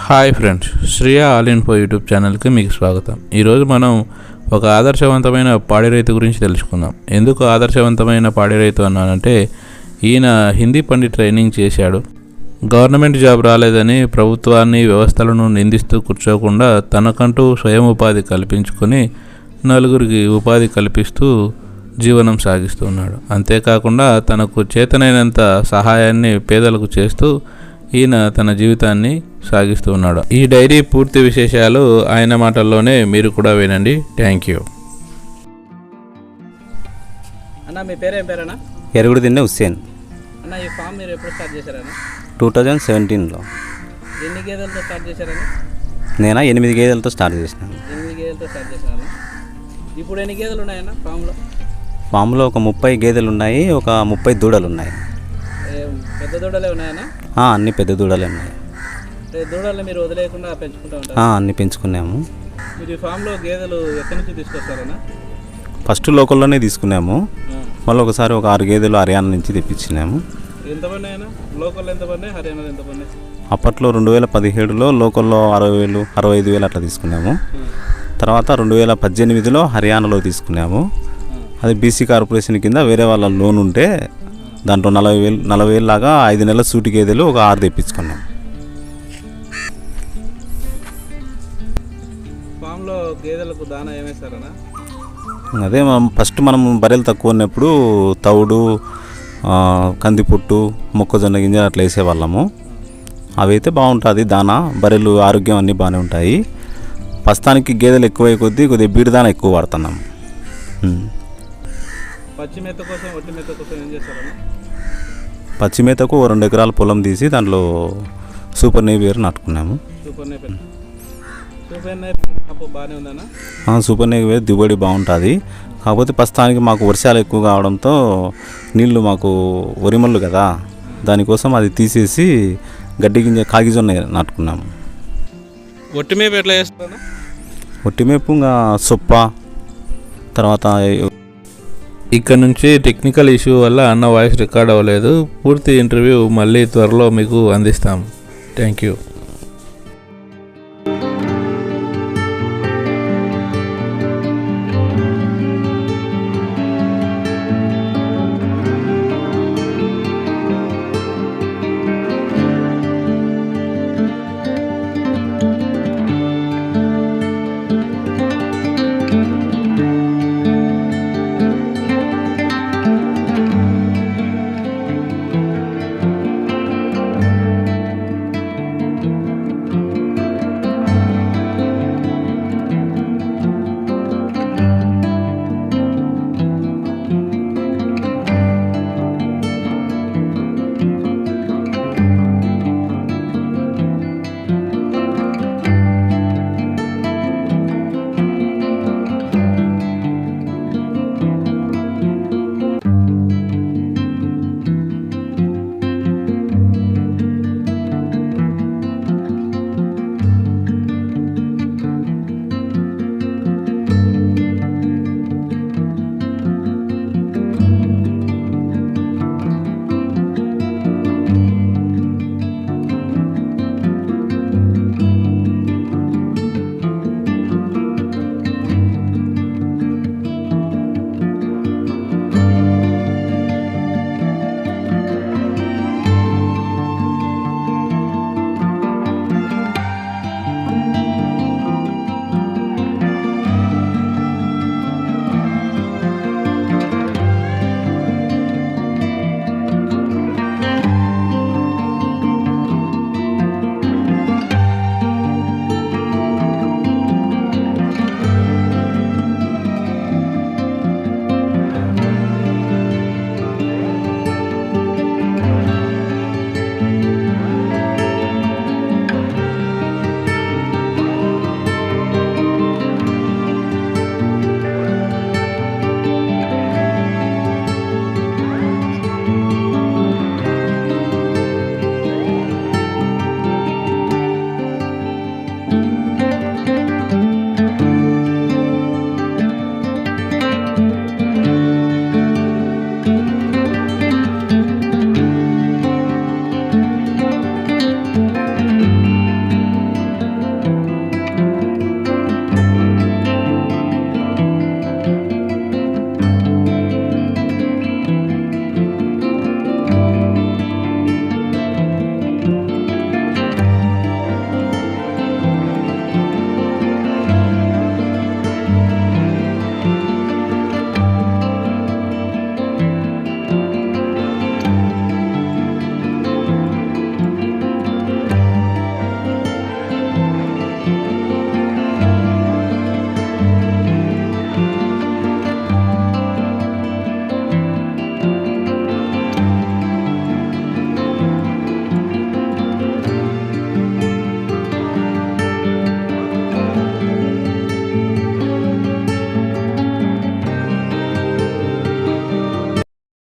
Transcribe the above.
Hi friends, Shriya all info YouTube ఛానల్కి మీకు స్వాగతం. ఈరోజు మనం ఒక ఆదర్శవంతమైన పాడి రైతు గురించి తెలుసుకుందాం. ఎందుకు ఆదర్శవంతమైన పాడి రైతు అన్నానంటే, ఈయన హిందీ పండిట్ ట్రైనింగ్ చేశాడు. గవర్నమెంట్ జాబ్ రాలేదని ప్రభుత్వాన్ని వ్యవస్థలను నిందిస్తూ కూర్చోకుండా తనకంటూ స్వయం ఉపాధి కల్పించుకొని నలుగురికి ఉపాధి కల్పిస్తూ జీవనం సాగిస్తున్నాడు. అంతేకాకుండా తనకు చేతనైనంత సహాయాన్ని పేదలకు చేస్తూ ఈయన తన జీవితాన్ని సాగిస్తూ ఉన్నాడు. ఈ డైరీ పూర్తి విశేషాలు ఆయన మాటల్లోనే మీరు కూడా వినండి. Thank you. అన్న, మీ పేరు ఏం పేరన్నా? ఎరుగుడు తిన్నే హుస్సేన్. అన్న, ఈ ఫామ్ మీరు ఎప్పుడు స్టార్ట్ చేశారన్న? 2017లో. ఎన్ని గేదెలతో స్టార్ట్ చేశారన్న? నేను 8 గేదెలతో స్టార్ట్ చేసినాను. 8 గేదెలతో స్టార్ట్ చేశారన్న. ఇప్పుడు ఎన్ని గేదెలు ఉన్నాయన్న ఫామ్లో? ఫామ్లో ఒక 30 గేదెలు ఉన్నాయి, ఒక 30 దూడలు ఉన్నాయి. పెద్ద దూడలే ఉన్నాయన్న? అన్ని పెద్ద దూడలే ఉన్నాయి. దూడల్ని మీరు వదిలేకుండా పెంచుకుంటూ ఉంటారు? అన్ని పెంచుకున్నాము. మీరు ఈ ఫామ్లో గేదెలు ఎక్కడి నుంచి తీసుకొస్తారన్నా? ఫస్ట్ లోకల్లోనే తీసుకున్నాము. మళ్ళీ ఒకసారి ఒక 6 గేదెలు హర్యానా నుంచి తెప్పించినాము. ఎంత పడినాయన్నా? లోకల్ ఎంత పడినాయి, హర్యానాలో ఎంత పడినాయి? అప్పట్లో 2017లో లోకల్లో 60,000 65,000 అట్లా తీసుకున్నాము. తర్వాత 2018లో హర్యానాలో తీసుకున్నాము. అది బీసీ కార్పొరేషన్ కింద వేరే వాళ్ళ లోన్ ఉంటే దాంట్లో 40,000 లాగా 5 నెలల సూటి గేదెలు ఒక 6 తెప్పించుకున్నాం. ఫామ్లో గేదెలకు దానా ఏమేస్తారన్నా? అదే ఫస్ట్ మనం బర్రెలు తక్కువ ఉన్నప్పుడు తవుడు, కందిపుట్టు, మొక్కజొన్న గింజ అట్లా వేసేవాళ్ళము. అవి అయితే బాగుంటుంది దానా, బర్రెలు ఆరోగ్యం అన్నీ బాగానే ఉంటాయి. ప్రస్తుతానికి గేదెలు ఎక్కువ కొద్దిగా బీడు దానా ఎక్కువ వాడుతున్నాం. పచ్చి మేత కోసం, ఒట్టి మేత కోసం ఏం చేస్తారన్నా? పచ్చి మేతకు 2 ఎకరాల పొలం తీసి దాంట్లో సూపర్ నేవియర్ నాటుకున్నాము. సూపర్ నేవియర్ బాగానే ఉందన్నా? సూపర్ నేవియర్ దిగుబడి బాగుంటుంది. కాకపోతే ప్రస్తుతానికి మాకు వర్షాలు ఎక్కువ కావడంతో నీళ్లు మాకు వరిమల్లు కదా, దానికోసం అది తీసేసి గడ్డి గింజ కాగిజొన్న నాటుకున్నాము. ఒట్టి మేపు ఎట్లా చేస్తారన్నా? ఒట్టి మేపు ఇంకా సొప్ప. తర్వాత ఇక్కడ నుంచి టెక్నికల్ ఇష్యూ వల్ల అన్న వాయిస్ రికార్డ్ అవ్వలేదు. పూర్తి ఇంటర్వ్యూ మళ్ళీ త్వరలో మీకు అందిస్తాం. Thank you.